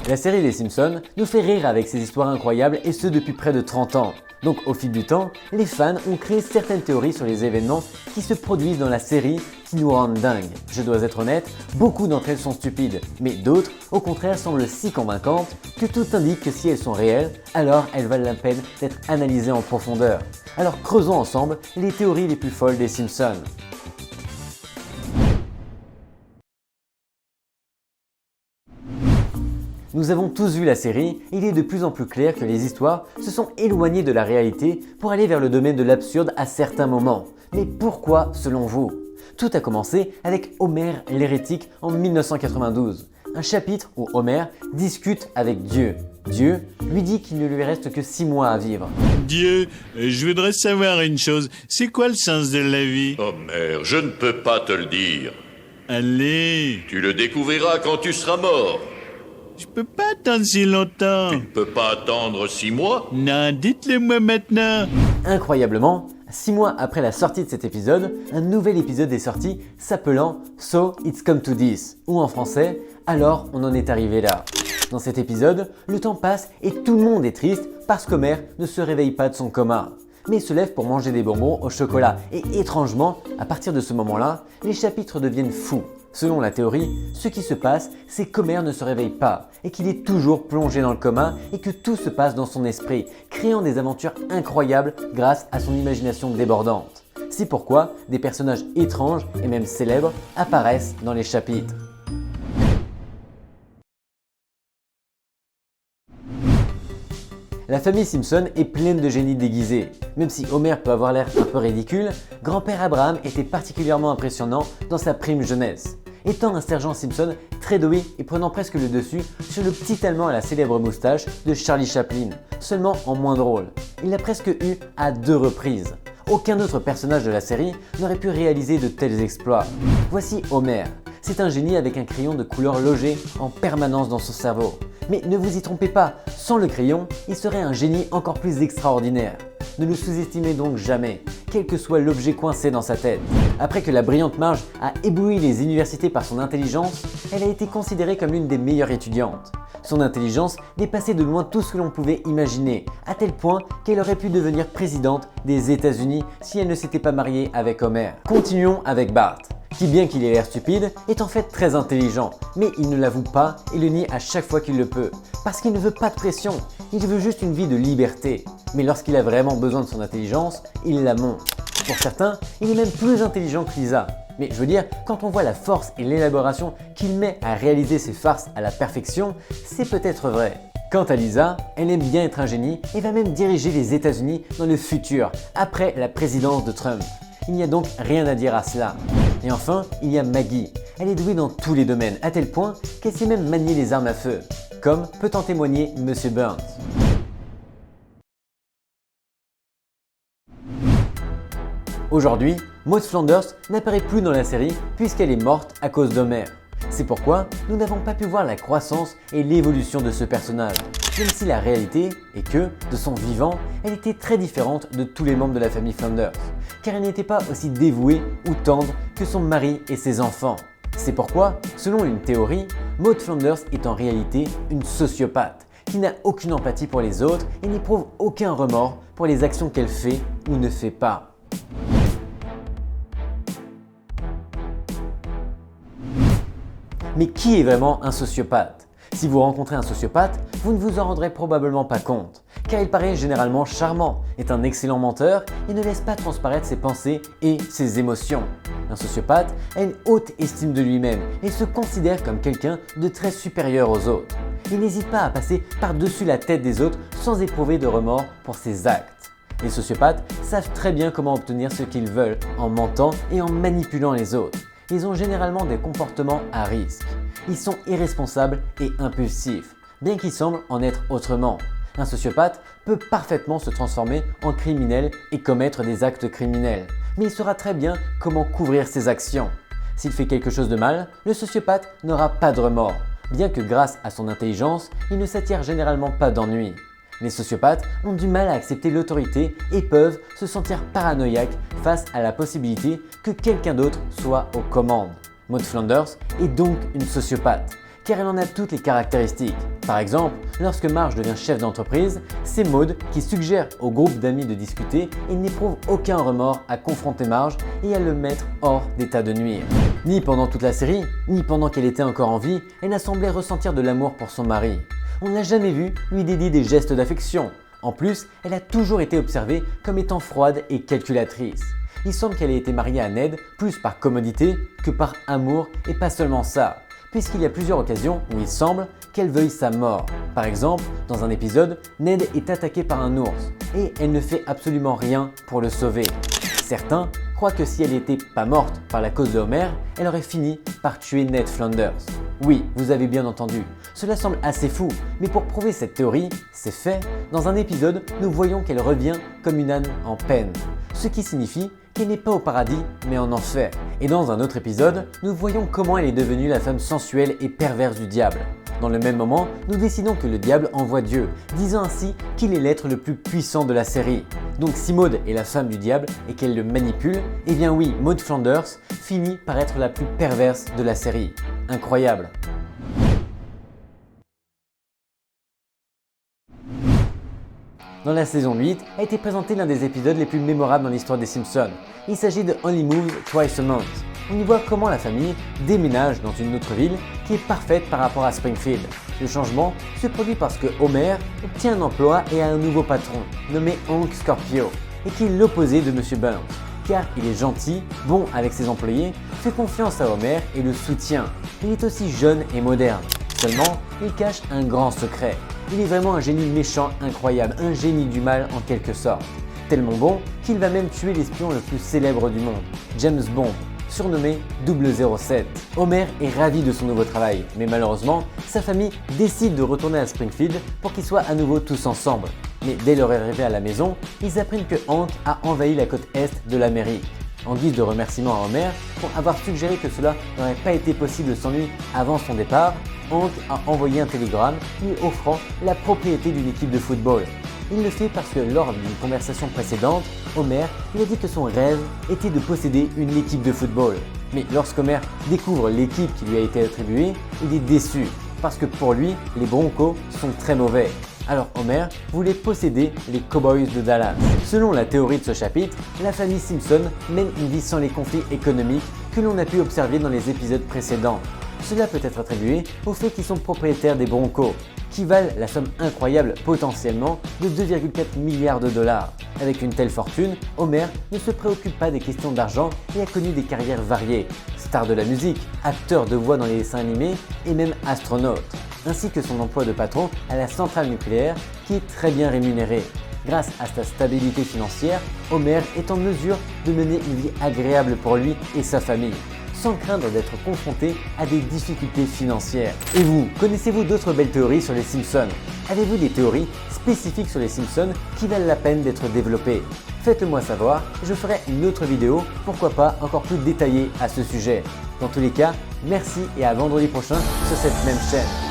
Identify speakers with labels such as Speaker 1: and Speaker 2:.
Speaker 1: La série Les Simpsons nous fait rire avec ses histoires incroyables et ce depuis près de 30 ans. Donc au fil du temps, les fans ont créé certaines théories sur les événements qui se produisent dans la série qui nous rendent dingues. Je dois être honnête, beaucoup d'entre elles sont stupides, mais d'autres, au contraire, semblent si convaincantes que tout indique que si elles sont réelles, alors elles valent la peine d'être analysées en profondeur. Alors creusons ensemble les théories les plus folles des Simpsons. Nous avons tous vu la série et il est de plus en plus clair que les histoires se sont éloignées de la réalité pour aller vers le domaine de l'absurde à certains moments. Mais pourquoi selon vous? Tout a commencé avec Homer l'hérétique en 1992, un chapitre où Homer discute avec Dieu. Dieu lui dit qu'il ne lui reste que 6 mois à vivre.
Speaker 2: Dieu, je voudrais savoir une chose, c'est quoi le sens de la vie?
Speaker 3: Homer, je ne peux pas te le dire.
Speaker 2: Allez,
Speaker 3: Tu le découvriras quand tu seras mort.
Speaker 2: je peux pas attendre si longtemps.
Speaker 3: Tu ne peux pas attendre 6 mois.
Speaker 2: Non, dites-le moi maintenant.
Speaker 1: Incroyablement, 6 mois après la sortie de cet épisode, un nouvel épisode est sorti s'appelant So It's Come to This, ou en français, alors on en est arrivé là. Dans cet épisode, le temps passe et tout le monde est triste parce qu'Homer ne se réveille pas de son coma, mais se lève pour manger des bonbons au chocolat. Et étrangement, à partir de ce moment-là, les chapitres deviennent fous. Selon la théorie, ce qui se passe, c'est qu'Homer ne se réveille pas et qu'il est toujours plongé dans le coma et que tout se passe dans son esprit, créant des aventures incroyables grâce à son imagination débordante. C'est pourquoi des personnages étranges et même célèbres apparaissent dans les chapitres. La famille Simpson est pleine de génies déguisés. Même si Homer peut avoir l'air un peu ridicule, grand-père Abraham était particulièrement impressionnant dans sa prime jeunesse. Étant un sergent Simpson très doué et prenant presque le dessus sur le petit Allemand à la célèbre moustache de Charlie Chaplin, seulement en moins drôle. Il l'a presque eu à 2 reprises. Aucun autre personnage de la série n'aurait pu réaliser de tels exploits. Voici Homer. C'est un génie avec un crayon de couleur logé en permanence dans son cerveau. Mais ne vous y trompez pas, sans le crayon, il serait un génie encore plus extraordinaire. Ne le sous-estimez donc jamais, quel que soit l'objet coincé dans sa tête. Après que la brillante Marge a ébloui les universités par son intelligence, elle a été considérée comme l'une des meilleures étudiantes. Son intelligence dépassait de loin tout ce que l'on pouvait imaginer, à tel point qu'elle aurait pu devenir présidente des États-Unis si elle ne s'était pas mariée avec Homer. Continuons avec Bart, qui bien qu'il ait l'air stupide, est en fait très intelligent, mais il ne l'avoue pas et le nie à chaque fois qu'il le peut, parce qu'il ne veut pas de pression, il veut juste une vie de liberté. Mais lorsqu'il a vraiment besoin de son intelligence, il la montre. Pour certains, il est même plus intelligent que Lisa. Mais je veux dire, quand on voit la force et l'élaboration qu'il met à réaliser ses farces à la perfection, c'est peut-être vrai. Quant à Lisa, elle aime bien être un génie et va même diriger les États-Unis dans le futur, après la présidence de Trump. Il n'y a donc rien à dire à cela. Et enfin, il y a Maggie. Elle est douée dans tous les domaines, à tel point qu'elle sait même manier les armes à feu, comme peut en témoigner Monsieur Burns. Aujourd'hui, Maud Flanders n'apparaît plus dans la série puisqu'elle est morte à cause d'Homer. C'est pourquoi nous n'avons pas pu voir la croissance et l'évolution de ce personnage, même si la réalité est que, de son vivant, elle était très différente de tous les membres de la famille Flanders, car elle n'était pas aussi dévouée ou tendre que son mari et ses enfants. C'est pourquoi, selon une théorie, Maud Flanders est en réalité une sociopathe, qui n'a aucune empathie pour les autres et n'éprouve aucun remords pour les actions qu'elle fait ou ne fait pas. Mais qui est vraiment un sociopathe? Si vous rencontrez un sociopathe, vous ne vous en rendrez probablement pas compte, car il paraît généralement charmant, est un excellent menteur et ne laisse pas transparaître ses pensées et ses émotions. Un sociopathe a une haute estime de lui-même et se considère comme quelqu'un de très supérieur aux autres. Il n'hésite pas à passer par-dessus la tête des autres sans éprouver de remords pour ses actes. Les sociopathes savent très bien comment obtenir ce qu'ils veulent en mentant et en manipulant les autres. Ils ont généralement des comportements à risque. Ils sont irresponsables et impulsifs, bien qu'ils semblent en être autrement. Un sociopathe peut parfaitement se transformer en criminel et commettre des actes criminels, mais il saura très bien comment couvrir ses actions. S'il fait quelque chose de mal, le sociopathe n'aura pas de remords, bien que grâce à son intelligence, il ne s'attire généralement pas d'ennui. Les sociopathes ont du mal à accepter l'autorité et peuvent se sentir paranoïaques face à la possibilité que quelqu'un d'autre soit aux commandes. Maud Flanders est donc une sociopathe, car elle en a toutes les caractéristiques. Par exemple, lorsque Marge devient chef d'entreprise, c'est Maud qui suggère au groupe d'amis de discuter et n'éprouve aucun remords à confronter Marge et à le mettre hors d'état de nuire. Ni pendant toute la série, ni pendant qu'elle était encore en vie, elle n'a semblé ressentir de l'amour pour son mari. On ne l'a jamais vue lui dédier des gestes d'affection. En plus, elle a toujours été observée comme étant froide et calculatrice. Il semble qu'elle ait été mariée à Ned plus par commodité que par amour, et pas seulement ça, puisqu'il y a plusieurs occasions où il semble qu'elle veuille sa mort. Par exemple, dans un épisode, Ned est attaqué par un ours et elle ne fait absolument rien pour le sauver. Certains croient que si elle n'était pas morte par la cause de Homer, elle aurait fini par tuer Ned Flanders. Oui, vous avez bien entendu, cela semble assez fou, mais pour prouver cette théorie, c'est fait. Dans un épisode, nous voyons qu'elle revient comme une âne en peine, ce qui signifie qu'elle n'est pas au paradis, mais en enfer. Et dans un autre épisode, nous voyons comment elle est devenue la femme sensuelle et perverse du diable. Dans le même moment, nous décidons que le diable envoie Dieu, disant ainsi qu'il est l'être le plus puissant de la série. Donc si Maud est la femme du diable et qu'elle le manipule, eh bien oui, Maud Flanders finit par être la plus perverse de la série. Incroyable. Dans la saison 8 a été présenté l'un des épisodes les plus mémorables dans l'histoire des Simpsons. Il s'agit de Only Moves Twice a Month. On y voit comment la famille déménage dans une autre ville qui est parfaite par rapport à Springfield. Le changement se produit parce que Homer obtient un emploi et a un nouveau patron, nommé Hank Scorpio, et qui est l'opposé de Monsieur Burns, car il est gentil, bon avec ses employés, fait confiance à Homer et le soutient. Il est aussi jeune et moderne. Seulement, il cache un grand secret. Il est vraiment un génie méchant incroyable, un génie du mal en quelque sorte. Tellement bon qu'il va même tuer l'espion le plus célèbre du monde, James Bond, surnommé 007. Homer est ravi de son nouveau travail, mais malheureusement, sa famille décide de retourner à Springfield pour qu'ils soient à nouveau tous ensemble. Mais dès leur arrivée à la maison, ils apprennent que Hank a envahi la côte est de l'Amérique. En guise de remerciement à Homer pour avoir suggéré que cela n'aurait pas été possible sans lui avant son départ, Hank a envoyé un télégramme lui offrant la propriété d'une équipe de football. Il le fait parce que lors d'une conversation précédente, Homer lui a dit que son rêve était de posséder une équipe de football. Mais lorsqu'Homer découvre l'équipe qui lui a été attribuée, il est déçu parce que pour lui, les Broncos sont très mauvais. Alors Homer voulait posséder les Cowboys de Dallas. Selon la théorie de ce chapitre, la famille Simpson mène une vie sans les conflits économiques que l'on a pu observer dans les épisodes précédents. Cela peut être attribué au fait qu'ils sont propriétaires des Broncos, qui valent la somme incroyable potentiellement de 2,4 milliards de dollars. Avec une telle fortune, Homer ne se préoccupe pas des questions d'argent et a connu des carrières variées. Star de la musique, acteur de voix dans les dessins animés et même astronaute. Ainsi que son emploi de patron à la centrale nucléaire qui est très bien rémunéré. Grâce à sa stabilité financière, Homer est en mesure de mener une vie agréable pour lui et sa famille, sans craindre d'être confronté à des difficultés financières. Et vous, connaissez-vous d'autres belles théories sur les Simpsons? Avez-vous des théories spécifiques sur les Simpsons qui valent la peine d'être développées? Faites-le moi savoir, je ferai une autre vidéo, pourquoi pas encore plus détaillée à ce sujet. Dans tous les cas, merci et à vendredi prochain sur cette même chaîne.